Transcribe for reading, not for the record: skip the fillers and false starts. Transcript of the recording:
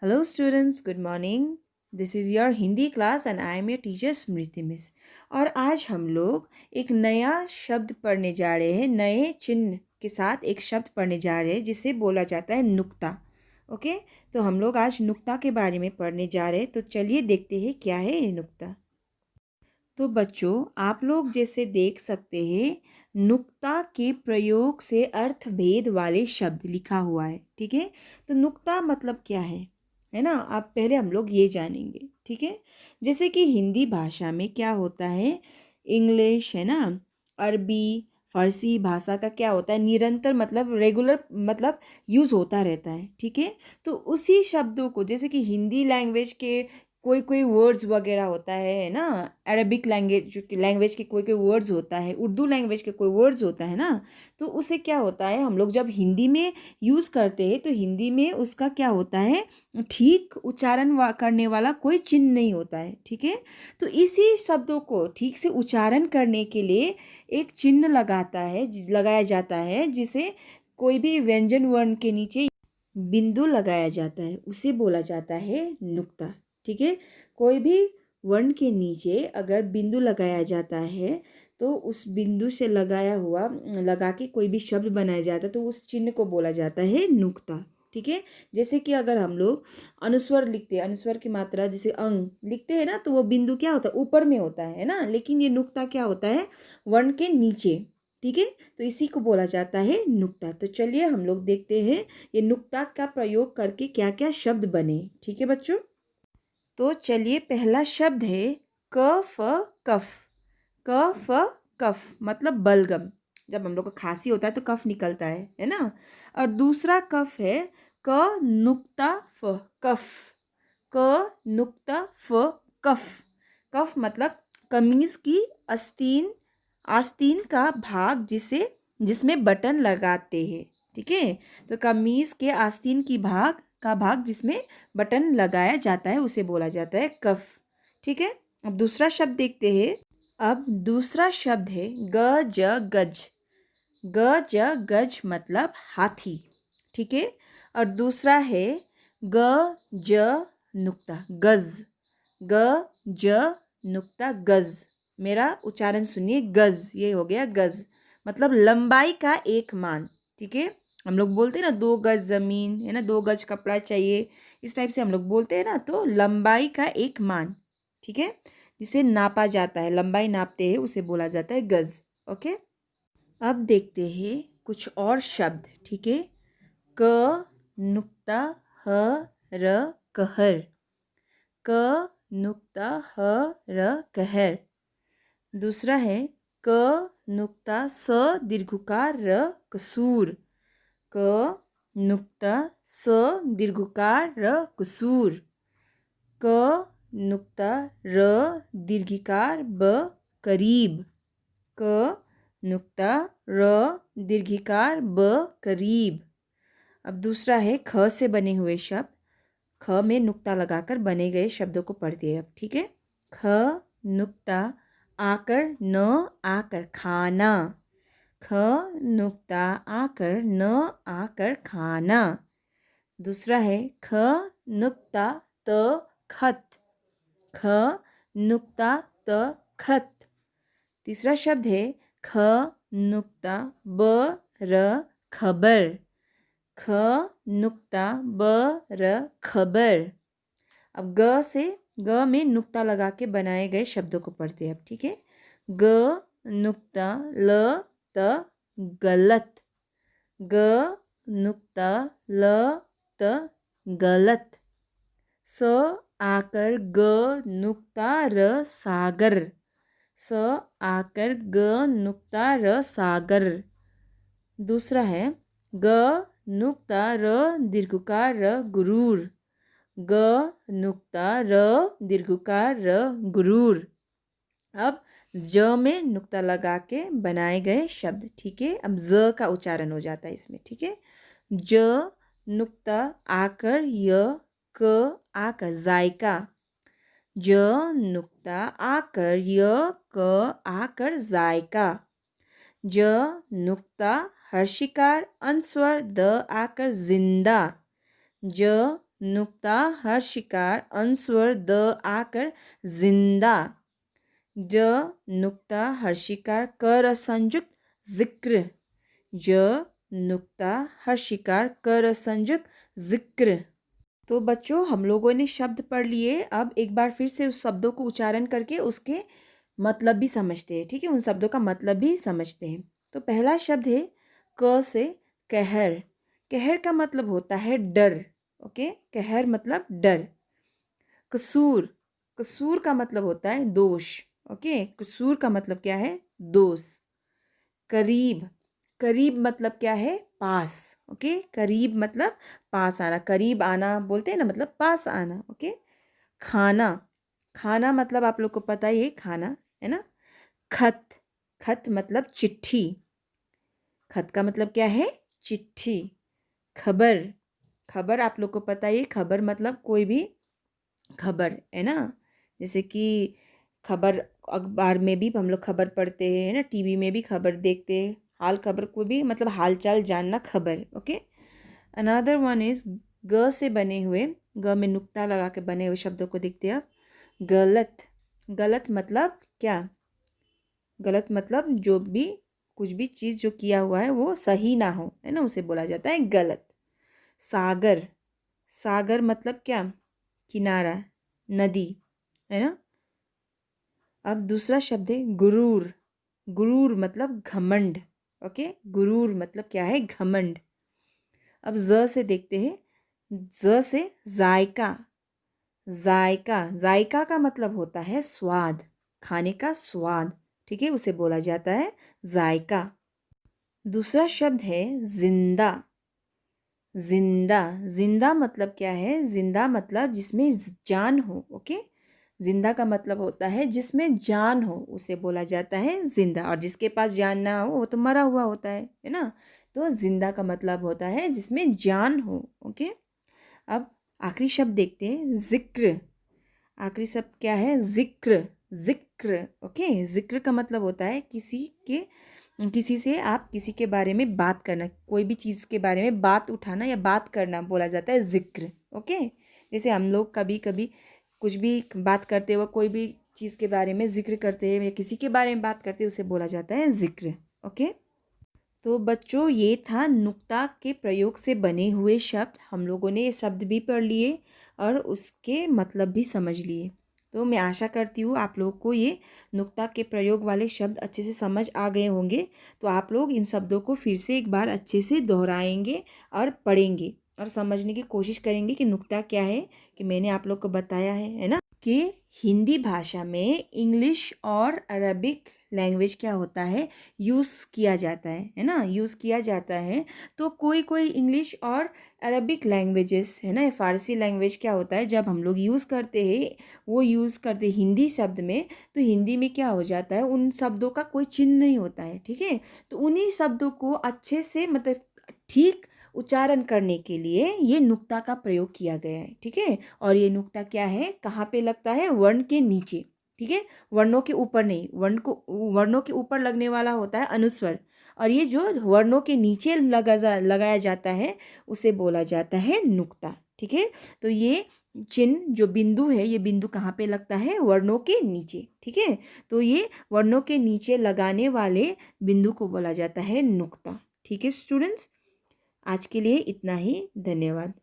Hello students, good morning. This is your Hindi class and I am your teacher Smriti miss. और आज हम लोग एक नया शब्द पढ़ने जा रहे हैं, नए चिन्ह के साथ एक शब्द पढ़ने जा रहे हैं जिसे बोला जाता है नुक्ता। ओके, तो हम लोग आज नुक्ता के बारे में पढ़ने जा रहे हैं, तो चलिए देखते हैं क्या है ये नुक्ता। तो बच्चों, आप लोग जैसे देख सकते हैं, नुक्ता के प्रयोग से अर्थभेद वाले शब्द लिखा हुआ है। ठीक है, तो नुक्ता मतलब क्या है ना। आप पहले हम लोग ये जानेंगे। ठीक है, जैसे कि हिंदी भाषा में क्या होता है, इंग्लिश है ना, अरबी, फारसी भाषा का क्या होता है, निरंतर मतलब रेगुलर मतलब यूज़ होता रहता है। ठीक है, तो उसी शब्दों को जैसे कि हिंदी लैंग्वेज के कोई कोई वर्ड्स वगैरह होता है ना, अरबिक लैंग्वेज के कोई कोई वर्ड्स होता है, उर्दू लैंग्वेज के कोई वर्ड्स होता है ना, तो उसे क्या होता है, हम लोग जब हिंदी में यूज़ करते हैं तो हिंदी में उसका क्या होता है, ठीक उच्चारण करने वाला कोई चिन्ह नहीं होता है। ठीक है, तो इसी शब्दों को ठीक से उच्चारण करने के लिए एक चिन्ह लगाया जाता है, जिसे कोई भी व्यंजन वर्ण के नीचे बिंदु लगाया जाता है, उसे बोला जाता है नुक्ता। ठीक है, कोई भी वर्ण के नीचे अगर बिंदु लगाया जाता है तो उस बिंदु से लगा के कोई भी शब्द बनाया जाता है, तो उस चिन्ह को बोला जाता है नुक्ता। ठीक है, जैसे कि अगर हम लोग अनुस्वर लिखते हैं, अनुस्वर की मात्रा जैसे अंग लिखते हैं ना, तो वो बिंदु क्या होता है, ऊपर में होता है ना, लेकिन ये नुक्ता क्या होता है, वर्ण के नीचे। ठीक है, तो इसी को बोला जाता है नुक्ता। तो चलिए हम लोग देखते हैं ये नुक्ता का प्रयोग करके क्या क्या शब्द बने। ठीक है बच्चों, तो चलिए पहला शब्द है क फ कफ। क फ कफ मतलब बलगम। जब हम लोग को खांसी होता है तो कफ निकलता है ना। और दूसरा कफ है क नुक्ता फ कफ। क नुक्ता फ कफ। कफ मतलब कमीज की आस्तीन, आस्तीन का भाग जिसमें बटन लगाते हैं। ठीक है, तो कमीज के आस्तीन का भाग जिसमें बटन लगाया जाता है उसे बोला जाता है कफ। ठीक है, अब दूसरा शब्द देखते हैं। अब दूसरा शब्द है ग ज गज। ग ज गज मतलब हाथी। ठीक है, और दूसरा है ग ज नुक्ता गज। ग ज नुक्ता गज। मेरा उच्चारण सुनिए, गज, ये हो गया गज मतलब लंबाई का एक मान। ठीक है, हम लोग बोलते हैं ना 2 गज ज़मीन है ना, 2 गज कपड़ा चाहिए, इस टाइप से हम लोग बोलते हैं ना, तो लंबाई का एक मान। ठीक है, जिसे नापा जाता है, लंबाई नापते हैं उसे बोला जाता है गज। ओके, अब देखते हैं कुछ और शब्द। ठीक है, क नुक्ता ह र कहर। क नुक्ता ह र कहर। दूसरा है क नुक्ता स दीर्घकार र कसूर। क नुक्ता स दीर्घकार र कसूर। क नुक्ता र दीर्घिकार ब करीब। क नुक्ता र दीर्घिकार ब करीब। अब दूसरा है ख से बने हुए शब्द। ख में नुक्ता लगाकर बने गए शब्दों को पढ़ते हैं अब। ठीक है, ख नुक्ता आकर न आकर खाना। ख नुक्ता आकर न आकर खाना। दूसरा है ख नुक्ता त खत। ख नुक्ता त खत। तीसरा शब्द है ख नुक्ता ब र खबर। ख नुक्ता ब र खबर। अब ग में नुक्ता लगा के बनाए गए शब्दों को पढ़ते हैं अब। ठीक है, ग नुक्ता ल त गलत। ग नुक्ता ल त गलत। स आकर ग नुक्ता र सागर। स आकर ग नुक्ता र सागर। दूसरा है ग नुक्ता र दीर्घकार र गुरूर। ग नुक्ता र दीर्घकार र गुरूर। अब ज में नुक्ता लगा के बनाए गए शब्द। ठीक है, अब ज का उच्चारण हो जाता है इसमें। ठीक है, ज नुक्ता आकर य क आकर जायका। ज नुक्ता आकर य क आकर जायका। ज नुक्ता हर्षिकार अनुस्वर द आकर जिंदा। ज नुक्ता हर शिकार अंस्वर द आकर जिंदा। ज नुक्ता हर शिकार कर संयुक्त जिक्र। ज नुक्ता हर शिकार कर संयुक्त जिक्र। तो बच्चों हम लोगों ने शब्द पढ़ लिए। अब एक बार फिर से उस शब्दों को उच्चारण करके उसके मतलब भी समझते हैं। ठीक है, उन शब्दों का मतलब भी समझते हैं। तो पहला शब्द है क से कहर। कहर का मतलब होता है डर। ओके, कहर मतलब डर। कसूर, कसूर का मतलब होता है दोष। ओके, कसूर का मतलब क्या है? दोष। करीब, करीब मतलब क्या है? पास। ओके, करीब मतलब पास आना, करीब आना बोलते हैं ना, मतलब पास आना। ओके। खाना, खाना मतलब आप लोग को पता ही है, खाना है ना। खत, खत मतलब चिट्ठी। खत का मतलब क्या है? चिट्ठी। खबर, खबर आप लोग को पता ही है, खबर मतलब कोई भी खबर है ना। जैसे कि खबर अखबार में भी हम लोग खबर पढ़ते हैं ना, टीवी में भी खबर देखते हैं। हाल खबर को भी मतलब हालचाल जानना, खबर। ओके। अनदर वन इज ग से बने हुए, ग में नुक्ता लगा के बने हुए शब्दों को देखते हैं अब। गलत, गलत मतलब क्या? गलत मतलब जो भी कुछ भी चीज़ जो किया हुआ है वो सही ना हो, है ना, उसे बोला जाता है गलत। सागर, सागर मतलब क्या? किनारा, नदी, है ना। अब दूसरा शब्द है गुरूर। गुरूर मतलब घमंड। ओके, गुरूर मतलब क्या है? घमंड। अब ज से देखते हैं, ज से जायका। जायका, जायका का मतलब होता है स्वाद, खाने का स्वाद। ठीक है, उसे बोला जाता है जायका। दूसरा शब्द है जिंदा। जिंदा, जिंदा मतलब क्या है? जिंदा मतलब जिसमें जान हो। ओके, जिंदा का मतलब होता है जिसमें जान हो, उसे बोला जाता है जिंदा। और जिसके पास जान ना हो वो तो मरा हुआ होता है ना। तो जिंदा का मतलब होता है जिसमें जान हो। ओके। अब आखिरी शब्द देखते हैं, जिक्र। आखिरी शब्द क्या है? जिक्र, जिक्र। ओके, जिक्र का मतलब होता है किसी के, किसी से आप किसी के बारे में बात करना, कोई भी चीज़ के बारे में बात उठाना या बात करना बोला जाता है जिक्र। ओके, जैसे हम लोग कभी कभी कुछ भी बात करते हुए कोई भी चीज़ के बारे में जिक्र करते हैं या किसी के बारे में बात करते हैं, उसे बोला जाता है जिक्र। ओके। तो बच्चों ये था नुक्ता के प्रयोग से बने हुए शब्द। हम लोगों ने ये शब्द भी पढ़ लिए और उसके मतलब भी समझ लिए। तो मैं आशा करती हूँ आप लोग को ये नुक्ता के प्रयोग वाले शब्द अच्छे से समझ आ गए होंगे। तो आप लोग इन शब्दों को फिर से एक बार अच्छे से दोहराएंगे और पढ़ेंगे और समझने की कोशिश करेंगे कि नुक्ता क्या है, कि मैंने आप लोग को बताया है ना। कि हिंदी भाषा में इंग्लिश और अरबिक लैंग्वेज क्या होता है, यूज़ किया जाता है ना, यूज़ किया जाता है। तो कोई कोई इंग्लिश और अरबिक लैंग्वेजेस है ना, फ़ारसी लैंग्वेज क्या होता है, जब हम लोग यूज़ करते हैं, वो यूज़ करते हिंदी शब्द में, तो हिंदी में क्या हो जाता है, उन शब्दों का कोई चिन्ह नहीं होता है। ठीक है, तो उन्हीं शब्दों को अच्छे से मतलब ठीक उच्चारण करने के लिए ये नुक्ता का प्रयोग किया गया है। ठीक है, और ये नुक्ता क्या है, कहाँ पे लगता है? वर्ण के नीचे। ठीक है, वर्णों के ऊपर नहीं, वर्णों के ऊपर लगने वाला होता है अनुस्वर, और ये जो वर्णों के नीचे लगाया जाता है उसे बोला जाता है नुक्ता। ठीक है, तो ये चिन्ह जो बिंदु है, ये बिंदु कहाँ पे लगता है? वर्णों के नीचे। ठीक है, तो ये वर्णों के नीचे लगाने वाले बिंदु को बोला जाता है नुक्ता। ठीक है स्टूडेंट्स, आज के लिए इतना ही। धन्यवाद।